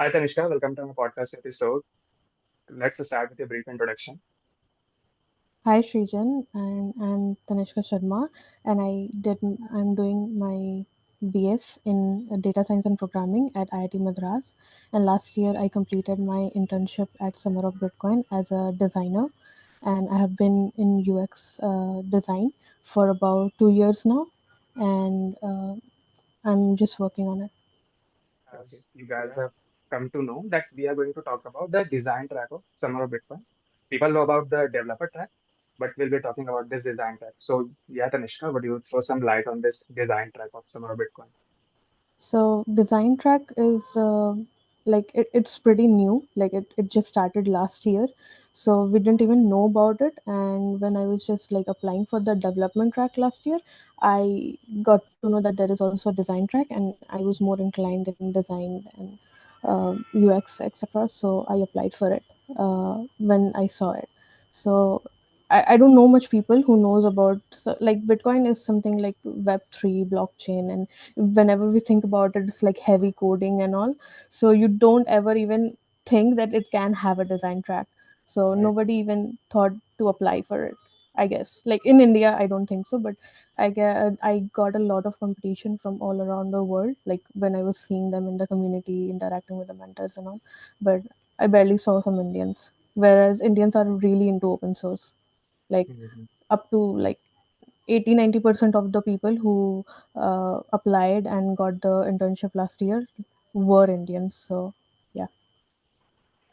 Hi Tanishka, welcome to my podcast episode. Let's start with a brief introduction. Hi Srijan, and I'm Tanishka Sharma, and I'm doing my BS in data science and programming at IIT Madras. And last year I completed my internship at Summer of Bitcoin as a designer, and I have been in UX design for about 2 years now, and I'm just working on it. As you guys have come to know that we are going to talk about the design track of Summer of Bitcoin. People know about the developer track, but we'll be talking about this design track. So yeah, Tanishka, would you throw some light on this design track of Summer of Bitcoin? So design track is it's pretty new. It just started last year, so we didn't even know about it. And when I was just like applying for the development track last year, I got to know that there is also a design track, and I was more inclined in design and UX, etc. So I applied for it when I saw it. So I don't know much people who knows about, so like Bitcoin is something like Web3 blockchain, and whenever we think about it, it's like heavy coding and all. So you don't ever even think that it can have a design track. So Right. nobody even thought to apply for it. I guess like in India, I don't think so, but I got a lot of competition from all around the world. Like when I was seeing them in the community, interacting with the mentors and all, but I barely saw some Indians. Whereas Indians are really into open source, like Mhm. up to like 80-90% of the people who applied and got the internship last year were Indians. So yeah.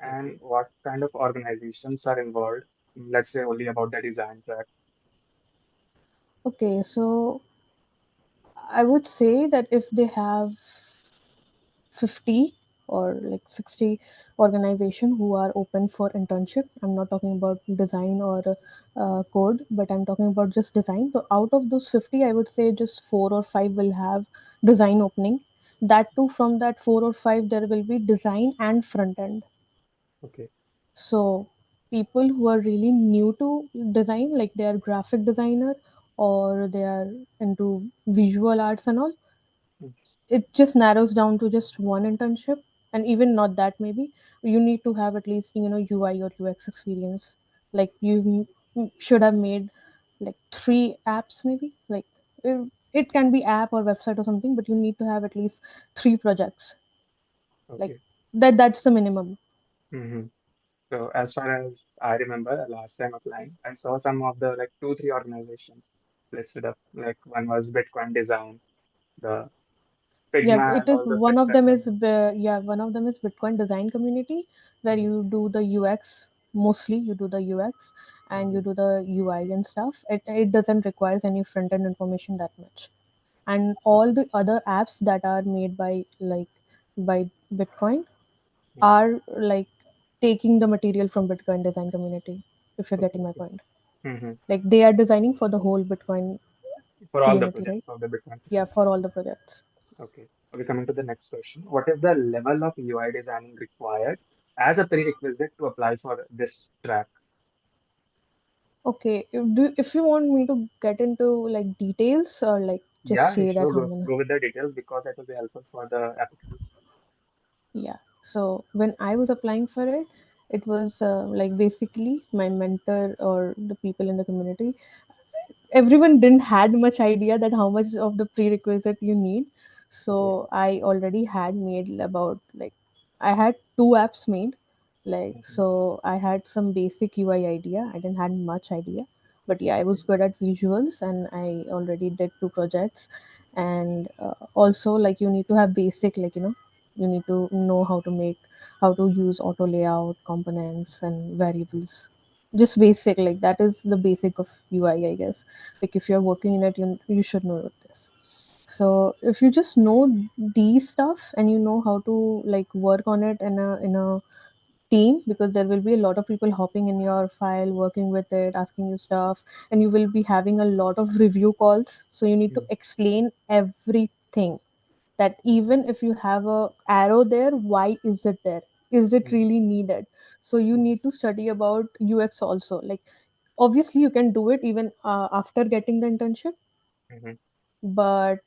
And what kind of organizations are involved? Let's say only about the design track. Okay, so I would say that if they have 50 or like 60 organization who are open for internship, I'm not talking about design or code, but I'm talking about just design. So out of those 50, I would say just 4 or 5 will have design opening. That too, from that 4 or 5 there will be design and front end. Okay. So people who are really new to design, like they are graphic designer or they are into visual arts and all, Mm. it just narrows down to just one internship. And even not that, maybe you need to have at least UI or UX experience. Like should have made like 3 apps maybe, like it can be app or website or something, but you need to have at least 3 projects, like Okay. that's the minimum. Hmm. So as far as I remember, last time applying, I saw some of the like two, three organizations listed up. Like one was Bitcoin Design, the Yeah, Figma, it and is all the one fixed of them asset. is one of them is Bitcoin design community, where Mm-hmm. you do the UX, mostly you do the UX and you Mm-hmm. do the UI and stuff. It doesn't requires any front end information that much. And all Okay. the other apps that are made by by Bitcoin Mm. are like taking the material from Bitcoin design community, if you're Okay. getting my Okay. point. Mm-hmm. Like they are designing for the whole Bitcoin For all the community, right? projects of the Bitcoin Yeah, community. for all the projects. Okay. Okay. Coming to the next question. What is the level of UI designing required as a prerequisite to apply for this track? Okay, if you want me to get into like details, or like just Yeah, say that sure. how Go, many. go with the details because it will be helpful for the applicants. Yeah. So when I was applying for it, it was like basically my mentor or the people in the community, everyone didn't had much idea that how much of the prerequisite you need. So Okay. I already had made about like I had 2 apps made, like Mm-hmm. so I had some basic UI idea. I didn't had much idea, but yeah, I Okay. was good at visuals and I already did 2 projects. And also, like, you need to have basic, like, you need to know how to use auto layout components and variables, just basic, like that is the basic of UI, I guess. Like if you're working in it, you should know this. So if you just know these stuff and you know how to like work on it in a team, because there will be a lot of people hopping in your file, working with it, asking you stuff, and you will be having a lot of review calls, so you need to Mm. explain everything, that even if you have a arrow there, why is it there, is it Mm. really needed. So you Mm. need to study about UX also. Like obviously you can do it even after getting the internship, Mm-hmm. but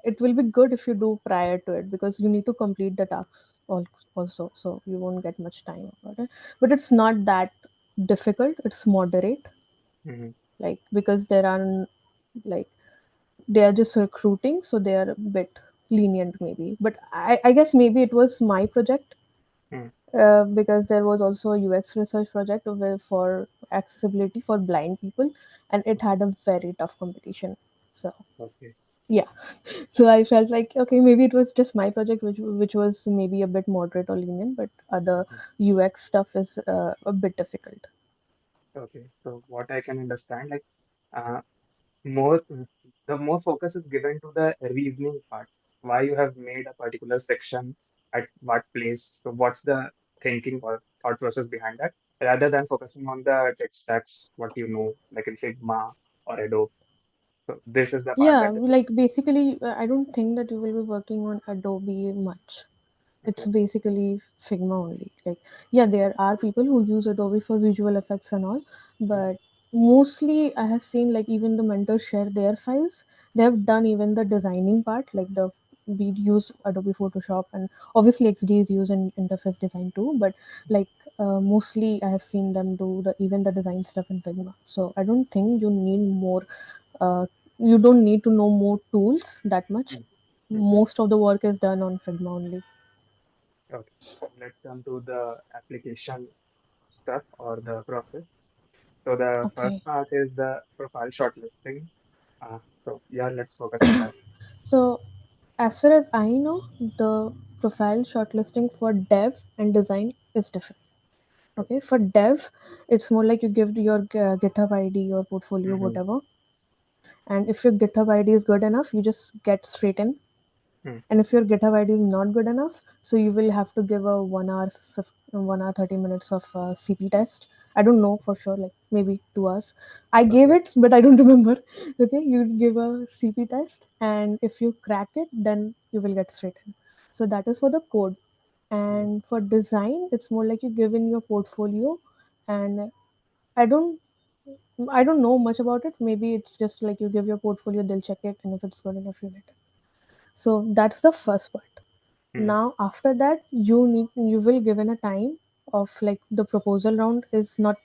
it will be good if you do prior to it, because you need to complete the tasks also, so you won't get much time about it. But it's not that difficult, it's moderate, Mm-hmm. like because there are like they are just recruiting, so they are a bit lenient maybe. But I guess maybe it was my project, Mm. because there was also a UX research project for accessibility for blind people, and it had a very tough competition. So Okay. yeah, so I felt like okay, maybe it was just my project, which was maybe a bit moderate or lenient, but other Mhm. UX stuff is a bit difficult. Okay. So what I can understand, like, uh, more the more focus is given to the reasoning part. Why you have made a particular section at what place. So what's the thinking or thought process behind that, rather than focusing on the tech stacks, what you know, like in Figma or Adobe. So this is the part Yeah, that is like basically, I don't think that you will be working on Adobe much. It's okay. basically Figma only. Like, yeah, there are people who use Adobe for visual effects and all, but mostly I have seen like even the mentors share their files. They have done even the designing part, like the we use Adobe Photoshop, and obviously XD is used in interface design too. But like mostly I have seen them do the even the design stuff in Figma. So I don't think you need more. Uh, you don't need to know more tools that much. Mm-hmm. Most of the work is done on Figma only. Okay. So let's come to the application stuff or the process. So the Okay. first part is the profile shortlisting. So yeah, let's focus on that. So, as far as I know, the profile shortlisting for dev and design is different. Okay, Okay. for dev, it's more like you give your GitHub ID, your portfolio, Mm-hmm. whatever, and if your GitHub ID is good enough, you just get straight in. Mm. And if your GitHub ID is not good enough, so you will have to give a 1 hour 30 minutes of CP test. I don't know for sure, like maybe 2 hours. I gave Okay. it, but I don't remember. Okay, you give a CP test, and if you crack it, then you will get straight in. So that is for the code. Mm. And for design, it's more like you give in your portfolio, and I don't I don't know much about it. Maybe it's just like you give your portfolio, they'll check it, and if it's good enough, you get it. So that's the first part. Mm. Now after that, you will given a time of like the proposal round is not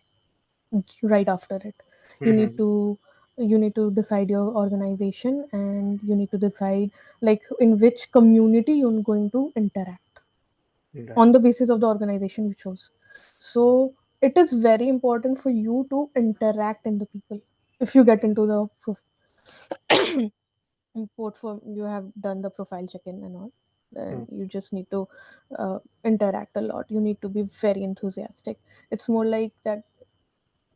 right after it. You need Mm-hmm. to you need to decide your organization, and you need to decide like in which community you're going to interact Right. on the basis of the organization you chose. So it is very important for you to interact in the people. If you get into the portfolio, you have done the profile check-in and all, then Mm. you just need to interact a lot. You need to be very enthusiastic. It's more like that.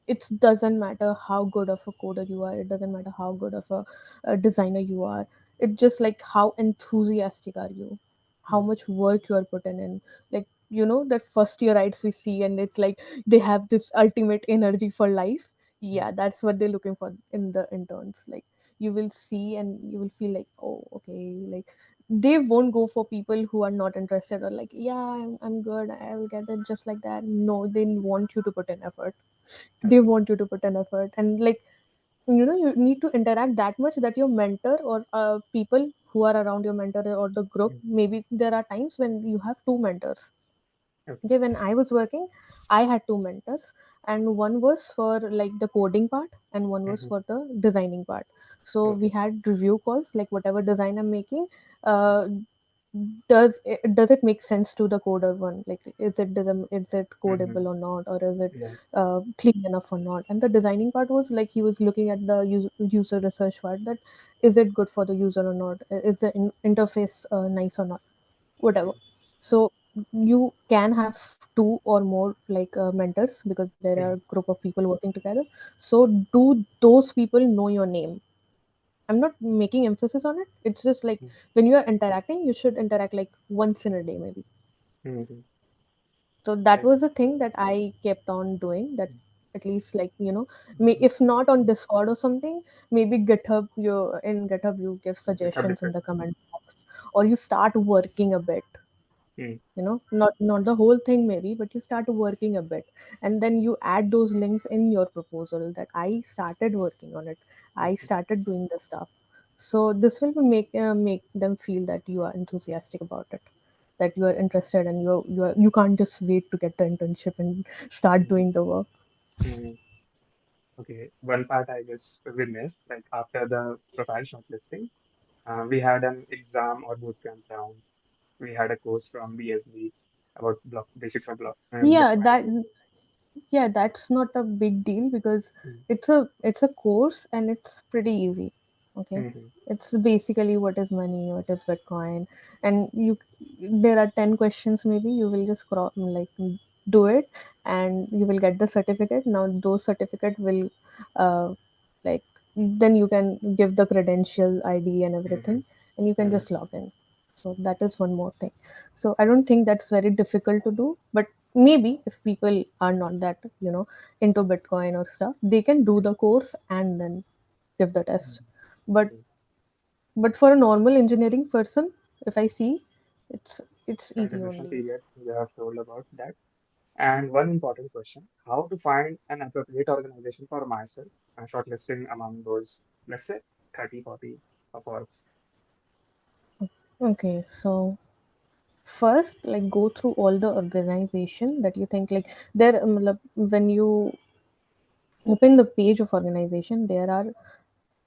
It doesn't matter how good of a coder you are, it doesn't matter how good of a designer you are. It's just like how enthusiastic are you, how Mm. much work you are putting in. Like that first yearites we see, and it's like they have this ultimate energy for life. Mm. Yeah, that's what they're looking for in the interns. Like you will see and you will feel like, oh okay, like they won't go for people who are not interested, or like, yeah, I'm good, I will get it just like that. No, they want you to put in effort. They Okay. want you to put an effort, and like you need to interact that much that your mentor or people who are around your mentor or the group. Mm. Maybe there are times when you have two mentors. Okay. Okay, when I was working, I had two mentors, and one was for like the coding part, and one was Mm-hmm. for the designing part. So we Okay. had review calls, like whatever design I'm making, uh, does it make sense to the coder one, like is it Mm-hmm. codable or not, or is it Yeah. clean enough or not. And the designing part was like he was looking at the user research part, that is it good for the user or not, is the interface nice or not, whatever. Mm. So you can have two or more like mentors, because there are a Mm. group of people working together. So do those people know your name? I'm not making emphasis on it. It's just like Mm. when you are interacting, you should interact like once in a day, maybe. Mm-hmm. So that Like, was the thing that I kept on doing. That mm. at least like Mhm. if not on Discord or something, maybe GitHub. In GitHub you give GitHub suggestions in the discussion. comment box, or you start working a bit. Mm. Not the whole thing maybe, but you start working a bit, and then you add those links in your proposal that I started working on it. I Okay. started doing the stuff. So this will make them feel that you are enthusiastic about it, that you are interested, and you can't just wait to get the internship and start Mhm. doing the work. Mhm. Okay, one part I guess we missed, like after the profile shortlisting, we had an exam or bootcamp round. We had a course from BSB about block basics of Yeah, Bitcoin. that's not a big deal because Mm. it's a course and it's pretty easy. Okay, Mhm. it's basically what is money, what is Bitcoin, and there are 10 questions. Maybe you will just do it, and you will get the certificate. Now those certificate will uh, like then you can give the credential ID and Mhm. everything, and you can Mhm. just log in. So that is one more thing. So I don't think that's very difficult to do, but maybe if people are not that into Bitcoin or stuff, they can do the course and then give the test. but Mhm. but for a normal engineering person, if I see, it's easy Contribution only. period, you have told about that. And one important question, how to find an appropriate organization for myself, shortlisting among those, let's say, 30, 40 of us. Okay, so first, like, go through all the organization that you think, like, when you open the page of organization, there are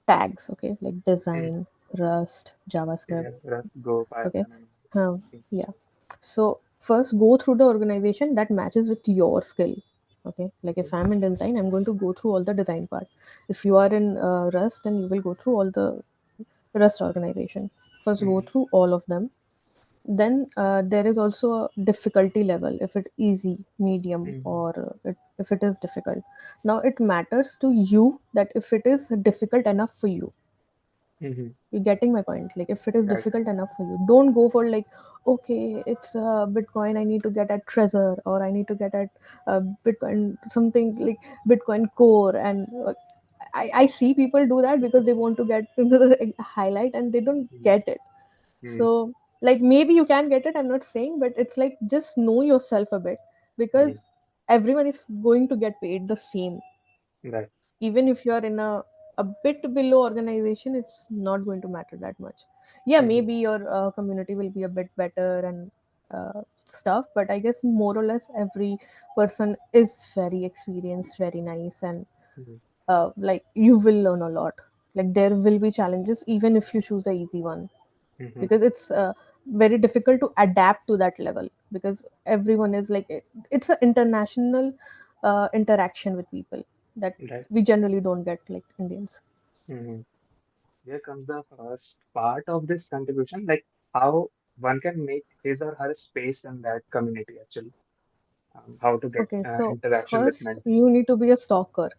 tags, okay, like Mm. design, Rust, Yeah, JavaScript. Rust, Go, Okay. Python, and all. Yeah. So first go through the organization that matches with your skill. Okay. Like Okay. if I'm in design, I'm going to go through all the design part. If you are in Rust, then you will go through all the Rust organization. First go Mm-hmm. through all of them. Then there is also a difficulty level, if it easy, medium, Mm-hmm. or if it is difficult. Now it matters to you that if it is difficult enough for you. Mm-hmm. You're getting my point. Like if it is Right. difficult enough for you, don't go for like, okay, it's Bitcoin. I need to get at Trezor, or I need to get at Bitcoin something like Bitcoin Core. And I see people do that because they want to get into the highlight and they don't Mm-hmm. get it. So like maybe you can get it. I'm not saying, but it's like just know yourself a bit, Mm-hmm. because everyone is going to get paid the same. Right. Even if you are in a bit below organization, it's not going to matter that much. Yeah, Mm-hmm. maybe your community will be a bit better and stuff, but I guess more or less every person is very experienced, very nice, and Mm-hmm. like you will learn a lot. Like there will be challenges even if you choose a easy one, Mm-hmm. because it's very difficult to adapt to that level, because everyone is like it's an international interaction with people that Right. we generally don't get like Indians. Mm-hmm. Here comes the first part of this contribution, like how one can make his or her space in that community actually. How to get Okay, so interaction with first mentors. you need to be a stalker.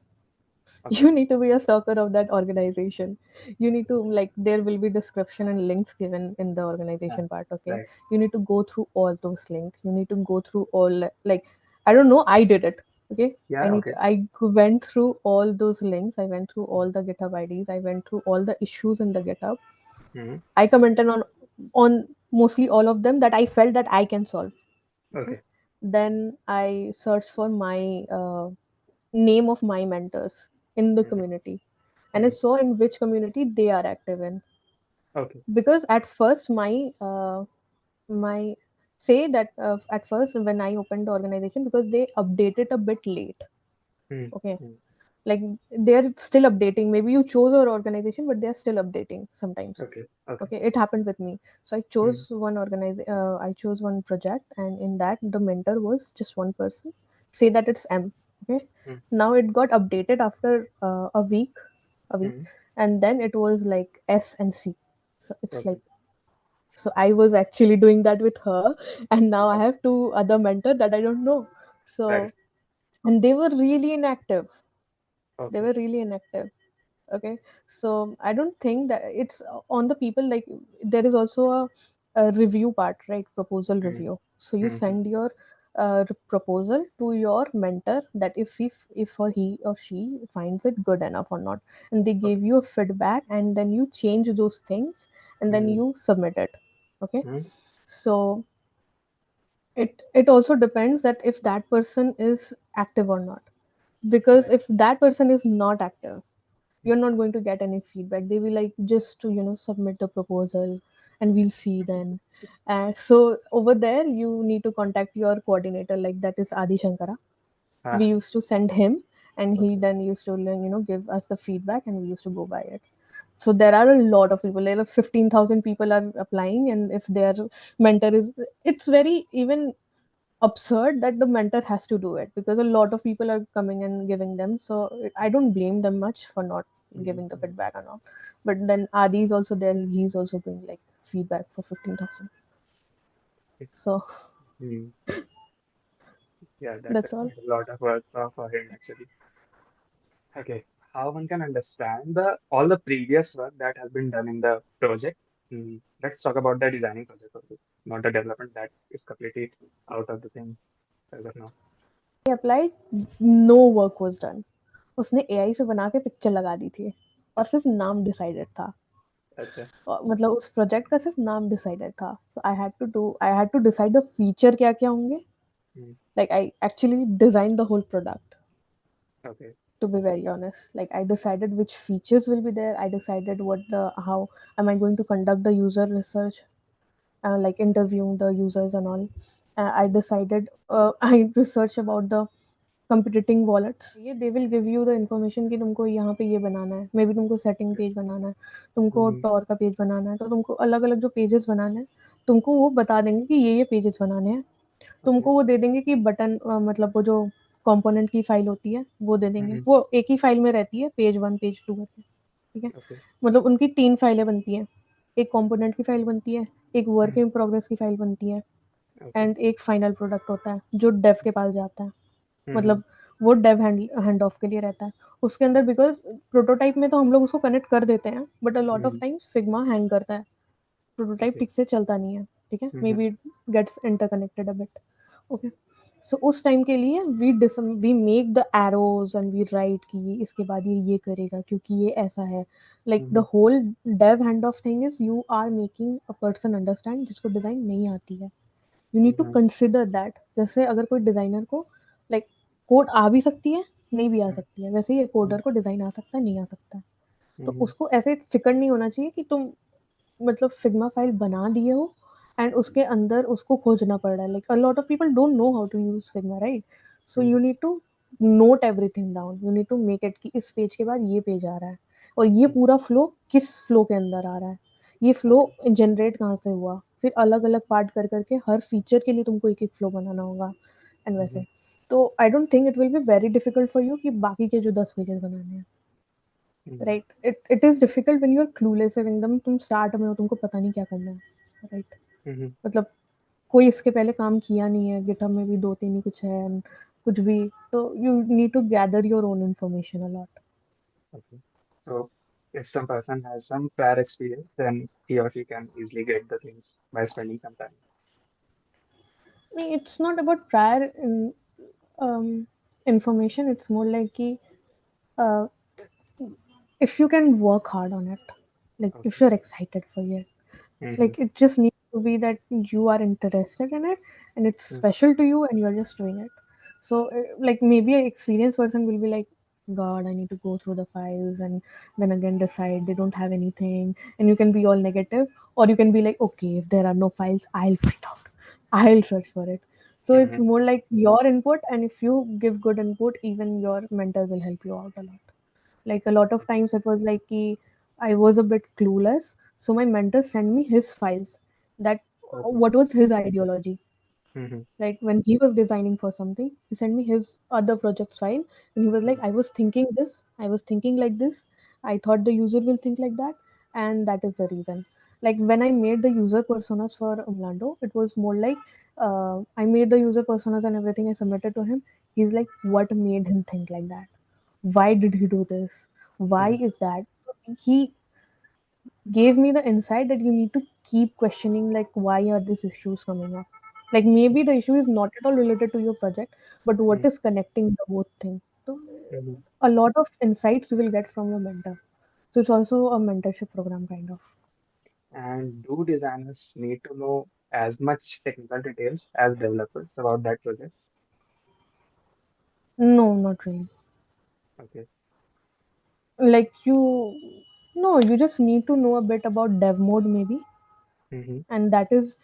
Okay. You need to be a stalker of that organization. You need to, like, there will be description and links given in the Yeah. organization part. Okay, Right. you need to go through all those links. You need to go through all, like, I don't know, I did it. Okay, Yeah. Okay. I went through all those links. I went through all the GitHub IDs. I went through all the issues in the GitHub. Mm-hmm. I commented on mostly all of them that I felt that I can solve. Okay, Okay. then I searched for my name of my mentors in the Mm-hmm. community, and I Mm-hmm. saw in which community they are active in. Okay. Because at first my say that at first when I opened the organization, because they updated a bit late. Okay, Mm-hmm. like they're still updating. Maybe you chose your organization, but they're still updating sometimes. Okay. Okay. Okay, it happened with me. So Mm-hmm. I chose one project, and in that the mentor was just one person. Say that it's M. Okay, now it got updated after a week, Mm-hmm. and then it was like S and C. So it's like, Okay. so I was actually doing that with her, and now I Okay. have two other mentor that I don't know. Right. So, and they were really inactive. They Okay. were really inactive. Okay, so I don't think that it's on the people. Like there is also a review part, right? Proposal review. So you Mm-hmm. send your proposal to your mentor, that if or he or she finds it good enough or not, and they Okay. give you a feedback, and then you change those things, and then Mm-hmm. you submit it. Okay, Mm-hmm. so it also depends that if that person is active or not, because Right. if that person is not active, You're not going to get any feedback. They will like just to submit the proposal and we'll see then. So over there you need to contact your coordinator, like that is Adi Shankara. We Ah, used to send him, and he okay. then used to give us the feedback, and we used to go by it. So there are a lot of people, there are 15,000 people are applying, and if their mentor is, it's very even absurd that the mentor has to do it, because a lot of people are coming and giving them. So I don't blame them much for not Mm-hmm. giving the feedback and all. But then Adi is also there, he's also doing like feedback for 15,000. So Mm. Yeah, that's that's all. quite a lot of work for him actually. Okay, how one can understand the all the previous work that has been done in the project. Let's talk about the designing project also, not the development that is completely out of the thing as of now. I applied, no work was done. उसने AI से बना के picture लगा दी थी, और सिर्फ नाम decided था। अच्छा. मतलब उस प्रोजेक्ट का सिर्फ नाम डिसाइडेड था। So I had to decide the feature क्या क्या होंगे। Mm. Like I actually design the whole product, Okay. to be very honest. Like I decided which features will be there, I decided what the how am I going to conduct the user research, like interviewing the users and all. I decided, I researched about the competing wallets, ये they will give you the information कि तुमको यहाँ पे ये बनाना है, may be तुमको setting Okay. Page बनाना है, तुमको Mm-hmm. टॉर का पेज बनाना है, तो तुमको अलग अलग जो पेजेस बनाने हैं, तुमको वो बता देंगे कि ये पेजेस बनाने हैं। Okay. तुमको वो दे देंगे कि बटन, मतलब वो जो कंपोनेंट की फाइल होती है वो दे देंगे, Mm-hmm. वो एक ही फाइल में रहती है, पेज वन पेज टू करके। ठीक है। Okay. मतलब उनकी तीन फाइलें बनती हैं, एक कंपोनेंट की फाइल बनती है, एक वर्क Mm. इन प्रोग्रेस की फाइल बनती है, Okay. एंड एक फाइनल प्रोडक्ट होता है जो डेव के पास जाता है। Mm-hmm. मतलब वो डेव हैंड ऑफ के लिए रहता है। उसके अंदर बिकॉज प्रोटोटाइप में तो हम लोग उसको कनेक्ट कर देते हैं, but a lot of Mm-hmm. Times Figma hang करता है, प्रोटोटाइप Okay. ठीक से चलता नहीं है। ठीक है, may Mm-hmm. Be it gets interconnected a bit. Okay. So उस टाइम के लिए we make the arrows and we write कि इसके बाद ये करेगा क्योंकि ये ऐसा है। Like the Mm-hmm. Whole dev hand off thing is you are making a person understand जिसको डिजाइन नहीं आती है। You need to Mm-hmm. Consider that. जैसे अगर कोई डिजाइनर को लाइक कोड आ भी सकती है, नहीं भी आ सकती है, वैसे ही कोडर को डिजाइन आ सकता है, नहीं आ सकता है। तो Mm-hmm. उसको ऐसे फिक्र नहीं होना चाहिए कि तुम मतलब फिग्मा फाइल बना दिए हो एंड उसके अंदर उसको खोजना पड़ रहा है। Like a lot of people don't know how to use Figma, right? So you Mm-hmm. Need to note everything down, you need to make it कि इस पेज के बाद ये पेज आ रहा है, और ये पूरा फ्लो किस फ्लो के अंदर आ रहा है, ये फ्लो Okay. जनरेट कहाँ से हुआ, फिर अलग अलग पार्ट कर करके हर फीचर के लिए तुमको एक एक फ्लो बनाना होगा एंड Mm-hmm. वैसे। तो I don't think it will be very difficult for you कि बाकी के जो 10 पेजेस बनाने हैं। Mm-hmm. Right, it is difficult when you are clueless, एकदम तुम स्टार्ट में हो, तुमको पता नहीं क्या करना है। राइट। Mm-hmm. मतलब कोई इसके पहले काम किया नहीं है, गिटहब में भी दो तीन ही कुछ है and कुछ भी, तो you need to gather your own information a lot. Okay. So if some person has some prior experience, then he or she can easily get the things by spending some time. नहीं, it's not about prior information, it's more like कि uh, if you can work hard on it, like if Okay. you're excited for it, Mm-hmm. like it just needs to be that you are interested in it and it's special to you and you're just doing it. So like maybe an experienced person will be like, god, I need to go through the files and then again decide they don't have anything, and you can be all negative. Or you can be like, okay, if there are no files, I'll find out, I'll search for it. So it's Mm-hmm. more like your input, and if you give good input, even your mentor will help you out a lot. Like a lot of times it was like कि I was a bit clueless, so my mentor sent me his files, that Okay. what was his ideology. Mm-hmm. Like when he was designing for something, he sent me his other project's file, and he was like, I was thinking this, I was thinking like this, I thought the user will think like that, and that is the reason. Like when I made the user personas for Umlando, it was more like I made the user personas and everything, I submitted to him. He's like, what made him think like that? Why did he do this? Why Mm-hmm. is that? He gave me the insight that you need to keep questioning, like why are these issues coming up. Like maybe the issue is not at all related to your project, but what is connecting the both thing. So Mm-hmm. a lot of insights you will get from your mentor. So it's also a mentorship program kind of. And do designers need to know as much technical details as developers about that project? No, not really. Okay. like you no, you just need to know a bit about dev mode maybe, Mm-hmm. and that is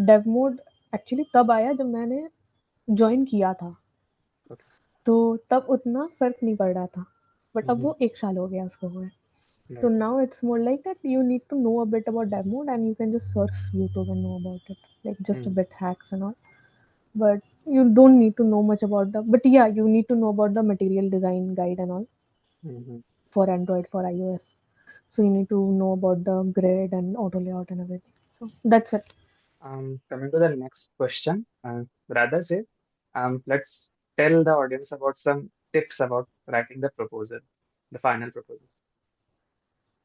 dev mode actually तब आया जब मैंने join किया था, Okay. तो तब उतना फ़र्क नहीं पड़ रहा था, बट अब Mm-hmm. वो 1 साल हो गया उसको हुए। So Right. now it's more like that you need to know a bit about dev mode and you can just surf YouTube and know about it, like just a Mm-hmm. bit hacks and all. But you don't need to know much about the. But yeah, you need to know about the material design guide and all Mm-hmm. for Android for iOS. So you need to know about the grid and auto layout and everything. So that's it. Coming to the next question, rather say, let's tell the audience about some tips about writing the proposal, the final proposal.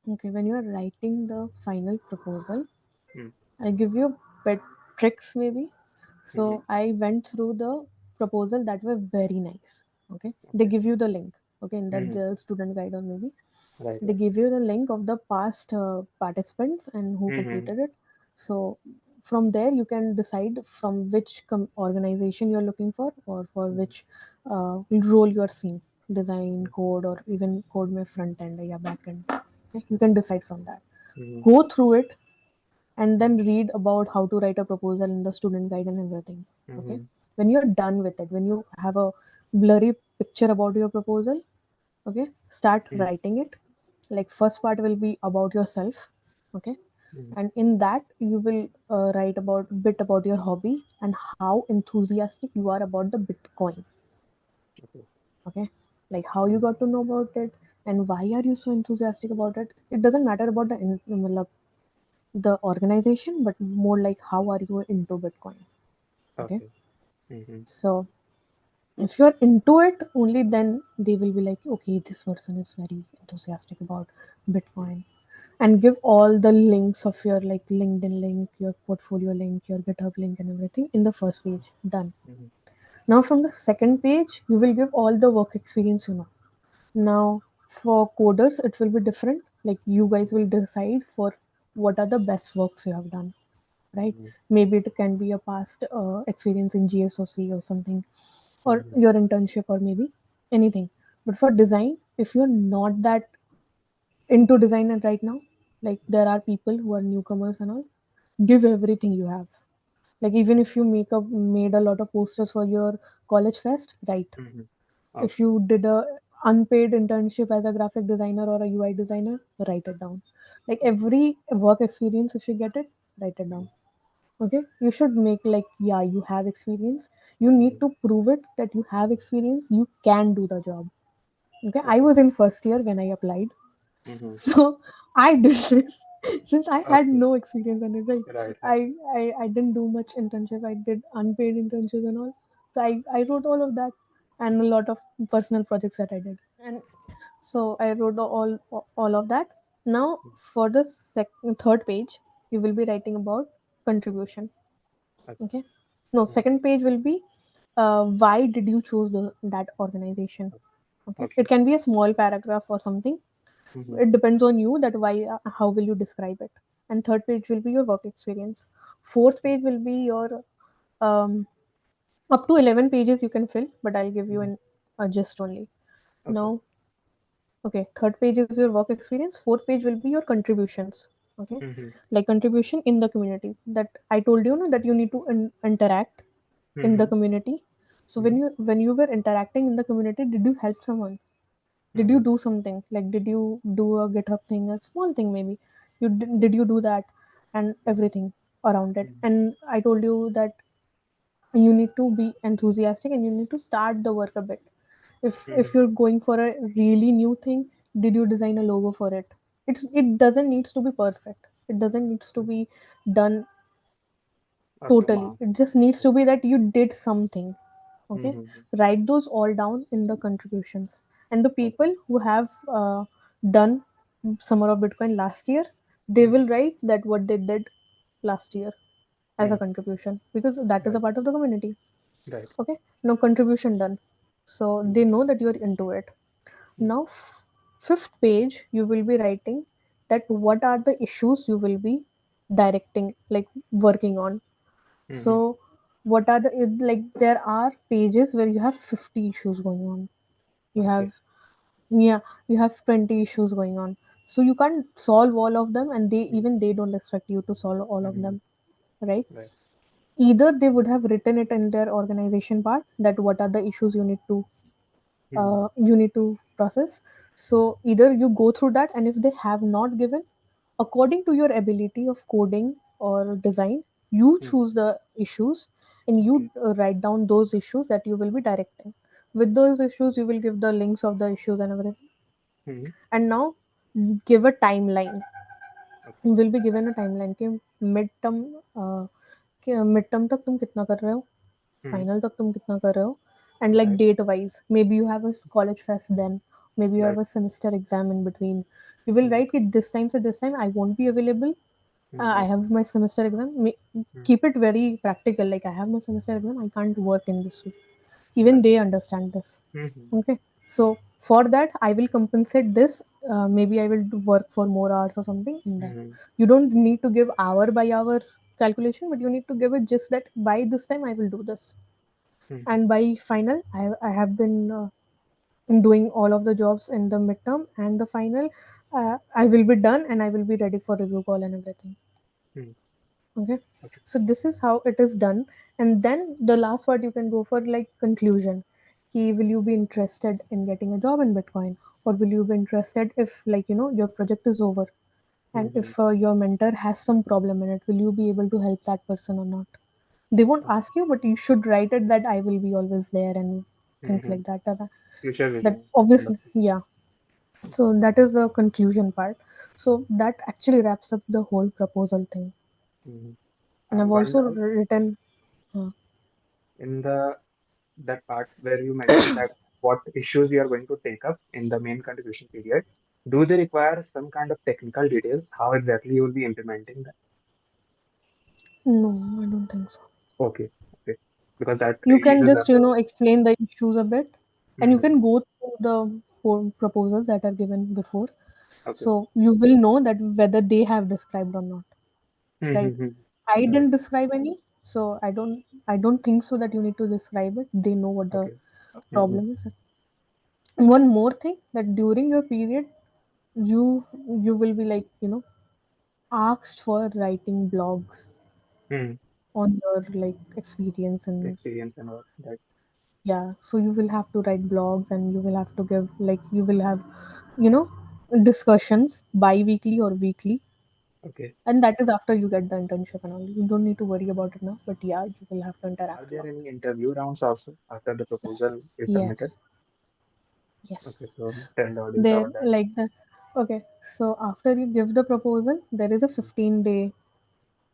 Okay, when you are writing the final proposal, Mm. I'll give you bit tricks maybe. Mm-hmm. So I went through the proposal that were very nice. Okay, they Okay. give you the link. Okay, in that Mm-hmm. the student guide or maybe Right. they Right. give you the link of the past participants and who Mm-hmm. completed it. So from there you can decide from which organization you're looking for or for which role you're seeing, design, code, or even code में front end या back end. Okay, you can decide from that. Mm-hmm. Go through it and then read about how to write a proposal in the student guide and everything. Okay, Mm-hmm. when you're done with it, when you have a blurry picture about your proposal, okay, start writing it. Like first part will be about yourself. Okay, Mm-hmm. and in that you will write about bit about your hobby and how enthusiastic you are about the bitcoin. Okay. Okay, like how you Mm-hmm. got to know about it and why are you so enthusiastic about it. It doesn't matter about the organization, but more like how are you into bitcoin. Okay, Okay. Mm-hmm. so if you're into it only, then they will be like, okay, this person is very enthusiastic about bitcoin, and give all the links of your like linkedin link, your portfolio link, your github link and everything in the first page. Done. Mm-hmm. Now from the second page you will give all the work experience, you know. Now for coders it will be different, like you guys will decide for what are the best works you have done, right? Mm-hmm. Maybe it can be a past experience in GSOC or something, or Mm-hmm. your internship, or maybe anything. But for design, if you're not that into design and right now, like there are people who are newcomers and all, give everything you have. Like even if you made a lot of posters for your college fest, right? Mm-hmm. If Okay. you did a unpaid internship as a graphic designer or a UI designer, write it down. Like every work experience, if you get it, write it down. Okay, you should make like, yeah, you have experience. You need Mm-hmm. to prove it that you have experience, you can do the job. Okay, I Okay. was in first year when I applied. Mm-hmm. So I did this since I had Okay. no experience on it, right? Right. Right. I didn't do much internship. I did unpaid internships and all. So I wrote all of that and a lot of personal projects that I did. And so I wrote all of that. Now for the third page, you will be writing about contribution. Okay. Okay. No, Mm. second page will be why did you choose that organization. Okay, Okay. it can be a small paragraph or something. Mm-hmm. It depends on you that why, how will you describe it. And third page will be your work experience. Fourth page will be your um, up to 11 pages you can fill, but I'll give you Mm-hmm. an a gist only. Okay. Now, okay, third page is your work experience. Fourth page will be your contributions. Okay, Mm-hmm. like contribution in the community that I told you, no, that you need to interact in the Mm-hmm. community. So Mm-hmm. when you were interacting in the community, did you help someone? Did you Mm-hmm. do something? Like did you do a GitHub thing, a small thing maybe? Did you do that and everything around it? Mm-hmm. And I told you that you need to be enthusiastic and you need to start the work a bit. If Mm-hmm. you're going for a really new thing, did you design a logo for it? It doesn't needs to be perfect. It doesn't needs to be done Okay. totally. It just needs to be that you did something. Okay, Mm-hmm. write those all down in the contributions. And the Okay. people who have done summer of bitcoin last year, they Mm-hmm. will write that what they did last year as a Mm. contribution, because that is a Right. part of the community. Right. Okay, now contribution done, so they Mm-hmm. know that you're into it. Now fifth page you will be writing that what are the issues you will be directing, like working on. Mm-hmm. So what are the like there are pages where you have 50 issues going on. You have Okay. Yeah, you have 20 issues going on. So you can't solve all of them, and Mm, they don't expect you to solve all of mm, them, right? right. Either they would have written it in their organization part that what are the issues Mm, you need to process. So either you go through that, and if they have not given, according to your ability of coding or design, you mm, choose the issues and you okay. write down those issues that you will be directing. With those issues, you will give the links of the issues and everything. Mm, And now give a timeline. okay. You will be given a timeline कि mid term कि mid term तक तुम कितना कर रहे हो, Mm, final तक तुम कितना कर रहे हो, and like right. Date wise maybe you have a college fest then, maybe you Right. Have a semester exam in between. You will Mm, right कि दिस टाइम से this time I won't be available. I right. have my semester exam. Mm, Keep it very practical. Like I have my semester exam. I can't work in this week. Even right. they understand this. Mm-hmm. Okay. So for that, I will compensate this. Maybe I will work for more hours or something in that. Mm-hmm. You don't need to give hour by hour calculation, but you need to give it just that by this time I will do this. Mm-hmm. And by final, I have been doing all of the jobs in the midterm and the final. I will be done and I will be ready for review call and everything. Mm, Okay. okay. So this is how it is done. And then the last part you can go for like conclusion. Ki, will you be interested in getting a job in Bitcoin? Or will you be interested if like, your project is over? And Mm-hmm. if your mentor has some problem in it, will you be able to help that person or not? They won't Okay. ask you, but you should write it that I will be always there and things Mm-hmm. like that. Future That vision. obviously, Understood. yeah. So that is the conclusion part. So that actually wraps up the whole proposal thing. Mm-hmm. I And have I've one also doubt written. uh, in the that part where you mentioned that what issues we are going to take up in the main contribution period. Do they require some kind of technical details? How exactly you will be implementing that? No, I don't think so. Okay. Okay. Because that You can eases just, up the. explain the issues a bit, and you Mm-hmm. can go through the four proposals that are given before. Okay. So you will know that whether they have described or not, right? Mm-hmm. I Right. didn't describe any, so I don't think so that you need to describe it. They know what the Okay. Mm-hmm. problem is. One more thing that during your period, you will be like, asked for writing blogs Mm-hmm. on your like experience and Experience and all that. yeah. So you will have to write blogs and you will have to give like you will have, you know discussions bi-weekly or weekly, Okay. and that is after you get the internship and all. You don't need to worry about it now, but yeah, you will have to Are interact a there lot. any interview rounds also after the proposal is submitted? Yes, Okay, yes. so tell the audience They about that. like the Okay. So after you give the proposal, there is a Mm. 15-day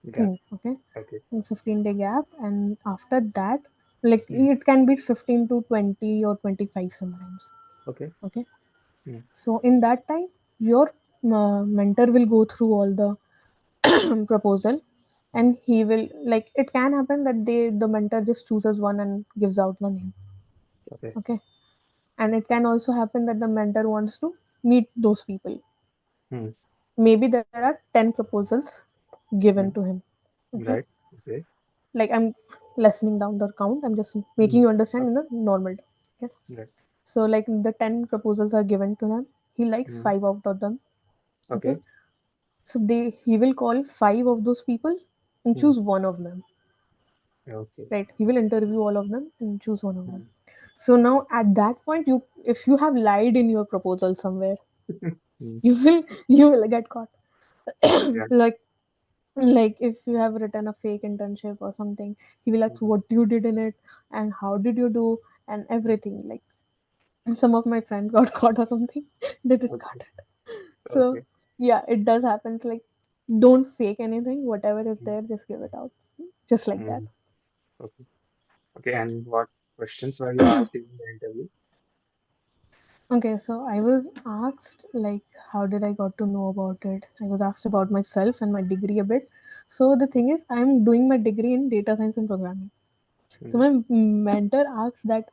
Gap. thing. Okay. Okay. 15-day gap, and after that, like Mm. it can be 15 to 20 or 25 sometimes. Okay. Okay. Mm. So in that time, your mentor will go through all the proposal, Mm. and he will like it can happen that the mentor just chooses one and gives out the name. Okay. Okay. And it can also happen that the mentor wants to meet those people. Mm. Maybe there are 10 proposals given Mm. to him. Okay. Right. Okay. Like I'm lessening down the count, I'm just making Mm. you understand in Okay. a normal time. Okay. Right. So like the 10 proposals are given to him, he likes Mm. 5 out of them. Okay. Okay. So he will call 5 of those people and Mm. choose one of them. Okay. Right. He will interview all of them and choose one of them. Mm. So now at that point, you if you have lied in your proposal somewhere, Mm. you will get caught. Yeah. like like if you have written a fake internship or something, he will ask Mhm. what you did in it and how did you do and Mm. everything. Like some of my friends got caught or something, they didn't got Okay. it. So Okay. yeah, it does happens. Like don't fake anything. Whatever is Mm. there, just give it out, just like that. Mm. Okay. Okay. And what questions were you asked in the interview? Okay, so I was asked like how did I got to know about it. I was asked about myself and my degree a bit. So the thing is, I'm doing my degree in data science and programming. So Mm. my mentor asks that,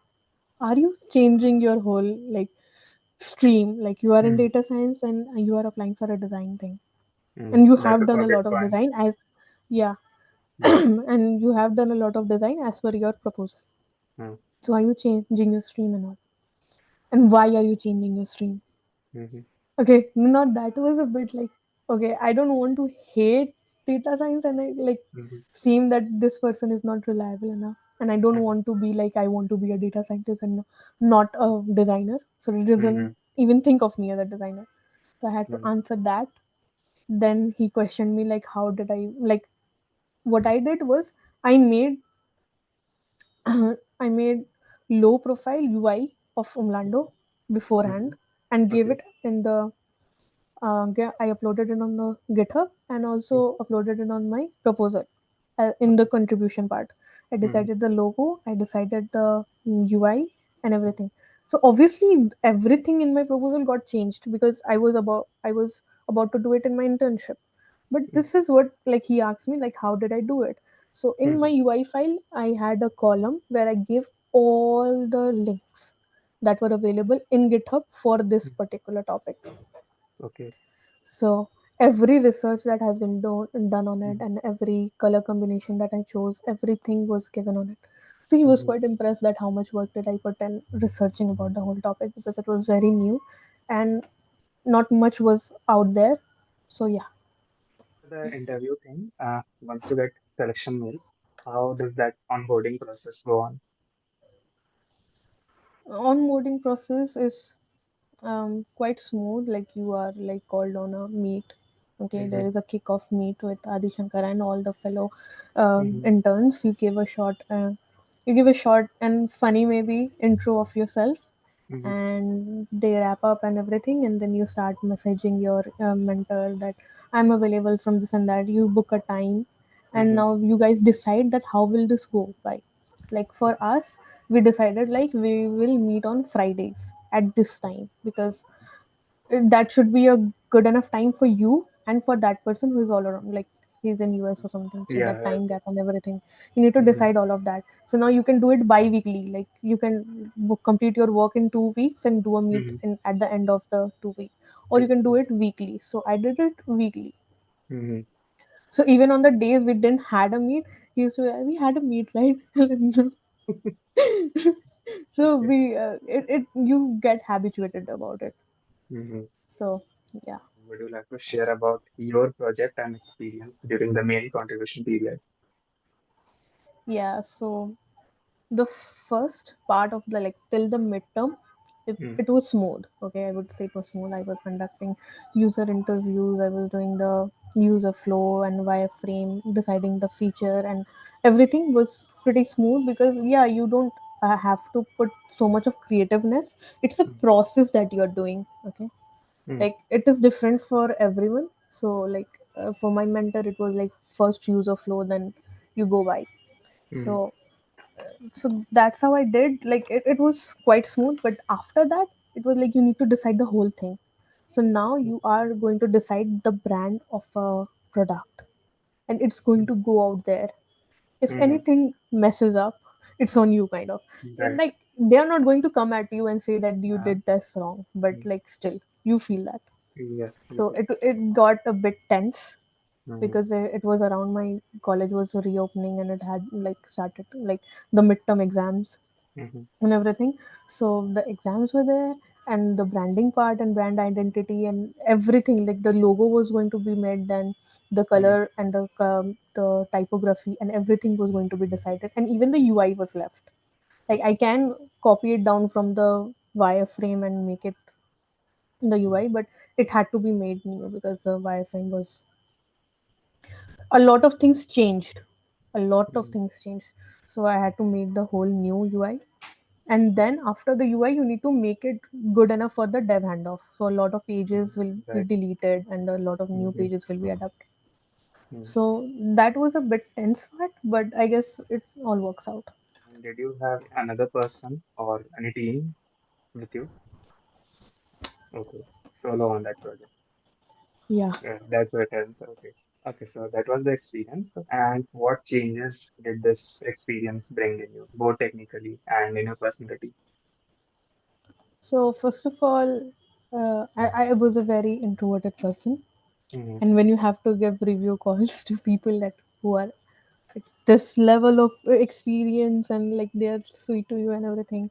are you changing your whole like stream? Like you are in Mm. data science and you are applying for a design thing, Mm. and you That have is done for a lot of Bitcoin. design as yeah, Mm. and you have done a lot of design as per your proposal. Mm. So are you changing your stream and all? And why are you changing your stream? Mm-hmm. Okay, now that was a bit like, okay, I don't want to hate data science, and I like Mm-hmm. seem that this person is not reliable enough. And I don't want to be like, I want to be a data scientist and not a designer. So it Mm-hmm. doesn't even think of me as a designer. So I had to Mm-hmm. answer that. Then he questioned me like, how did I like what I did was I made I made low profile UI of Umlando beforehand Mm-hmm. and gave Okay. it in the I uploaded it on the GitHub and also uploaded it on my proposal in the Okay. contribution part. I Mm-hmm. decided the logo, I decided the UI and everything. So obviously everything in my proposal got changed because I was about to do it in my internship. But this is what like he asked me like how did I do it? So in my Mm-hmm. UI file I had a column where I gave all the links that were available in GitHub for this particular topic. Okay. So every research that has been done on it Mm-hmm. and every color combination that I chose, everything was given on it. So he was Mm-hmm. quite impressed that how much work did I put in researching about the whole topic because it was very new and not much was out there. So yeah, The interview thing, once you get selection mails, how does that onboarding process go on? onboarding process is quite smooth. Like you are like called on a meet. Okay, there Mm-hmm. is a kick-off meet with Adi Shankar and all the fellow Mm-hmm. interns. You give a short and funny maybe intro of yourself, Mm-hmm. and they wrap up and everything, and then you start messaging your mentor that I'm available from this and that. You book a time, and Mm-hmm. now you guys decide that how will this go by. Like for us, we decided like we will meet on Fridays at this time because that should be a good enough time for you and for that person who is all around like he's in US or something, so Yeah. that Yeah. time gap and everything you need to Mm-hmm. decide all of that. So now you can do it bi-weekly, like you can complete your work in 2 weeks and do a meet Mm-hmm. in at the end of the 2 week, or you can do it weekly. So I did it weekly. Mm-hmm. So even on the days we didn't had a meet, he used to be like, we had a meet, right? So Okay. it you get habituated about it. Mm-hmm. So yeah. Would you like to share about your project and experience during the main contribution period? Yeah, so the first part of the like till the midterm, Mm-hmm. it was smooth. Okay, I would say it was smooth. I was conducting user interviews, I was doing the user flow and wireframe, deciding the feature, and everything was pretty smooth because yeah, you don't have to put so much of creativeness. It's a process that you're doing. Okay, Mm-hmm. like it is different for everyone. So like for my mentor it was like first user flow, then you go by. Mm-hmm. So that's how I did. Like it was quite smooth, but after that, it was like you need to decide the whole thing. So now you are going to decide the brand of a product, and it's going to go out there. If Mm-hmm. anything messes up, it's on you, kind of. And Right. like they are not going to come at you and say that you Uh, did this wrong, but like still you feel that. yes, So definitely. it got a bit tense Mm-hmm. because it was around my college was reopening and it had like started like the midterm exams Mm-hmm. and everything. So the exams were there, and the branding part and brand identity and everything. Like the logo was going to be made, then the Mm-hmm. color and the typography and everything was going to be decided, and even the UI was left. Like I can copy it down from the wireframe and make it the UI, but it had to be made new because the wireframe was a lot of things changed. A lot of Mm-hmm. things changed. So I had to make the whole new UI, and then after the UI you need to make it good enough for the dev handoff, so a lot of pages will be Right. deleted and a lot of new Mm-hmm. pages will be adapted. Mm-hmm. So that was a bit tense part, but I guess it all works out. And did you have another person or any team with you? Okay. Solo on that project. Yeah. Yeah, that's what it is. Okay. Okay, so that was the experience. And what changes did this experience bring in you, both technically and in your personality? So first of all, I was a very introverted person, Mm-hmm. and when you have to give review calls to people that who are like this level of experience and like they are sweet to you and everything,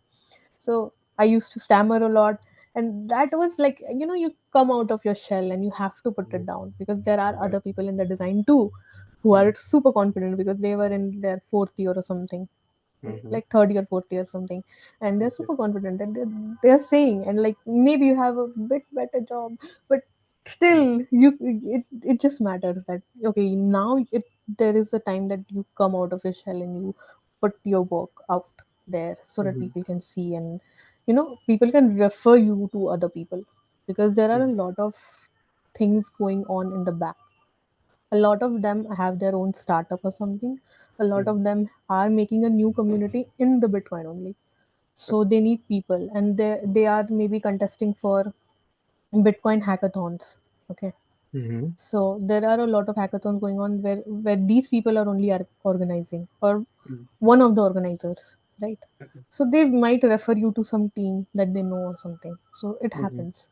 so I used to stammer a lot. And that was like, you come out of your shell and you have to put Mm-hmm. it down, because there are Yeah. other people in the design too who are super confident because they were in their fourth year or something, Mm-hmm. like third year, fourth year, something, and they're Okay. super confident and they're saying, and like maybe you have a bit better job, but still, it just matters that okay, now there is a time that you come out of your shell and you put your work out there so that Mm-hmm. people can see, and people can refer you to other people, because there are a lot of things going on in the back. A lot of them have their own startup or something. A lot Mm-hmm. of them are making a new community in the Bitcoin only. So they need people, and they are maybe contesting for Bitcoin hackathons. Okay. Mm-hmm. So there are a lot of hackathons going on where these people are only organizing, or Mm-hmm. one of the organizers, right? Okay. So they might refer you to some team that they know or something. So it Mm-hmm. happens.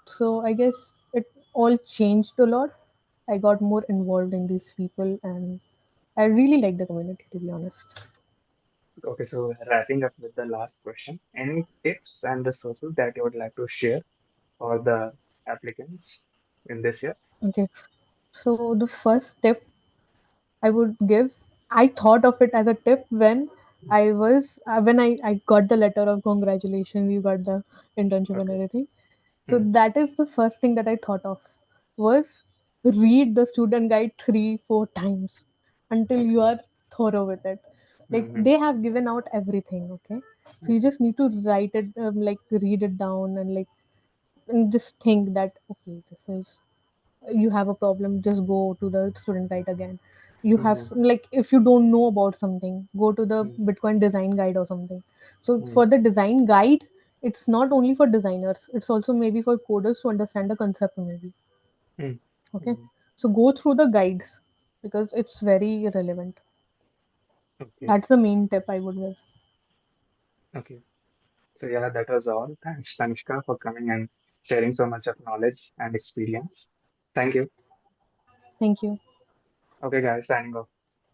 So I guess it all changed a lot. I got more involved in these people, and I really like the community, to be honest. Okay, so wrapping up with the last question, any tips and resources that you would like to share for the applicants in this year? Okay. So the first tip I would give, I thought of it as a tip when I got the letter of congratulations, you got the internship and Okay. everything. So Mm-hmm. that is the first thing that I thought of, was read the student guide 3 4 times until you Okay. are thorough with it. Like Mm-hmm. they have given out everything, okay? So you Okay. just need to write it, like read it down, and like and just think that okay, this is, you have a problem, just go to the student guide again. You have Mm-hmm. like, if you don't know about something, go to the Mm-hmm. Bitcoin design guide or something. So Mm-hmm. for the design guide, it's not only for designers, it's also maybe for coders to understand the concept maybe. Okay. Mm-hmm. So go through the guides, because it's very relevant. Okay. That's the main tip I would give. Okay. So yeah, that was all. Thanks, Tanishka, for coming and sharing so much of knowledge and experience. Thank you. Thank you. Okay, guys, signing off.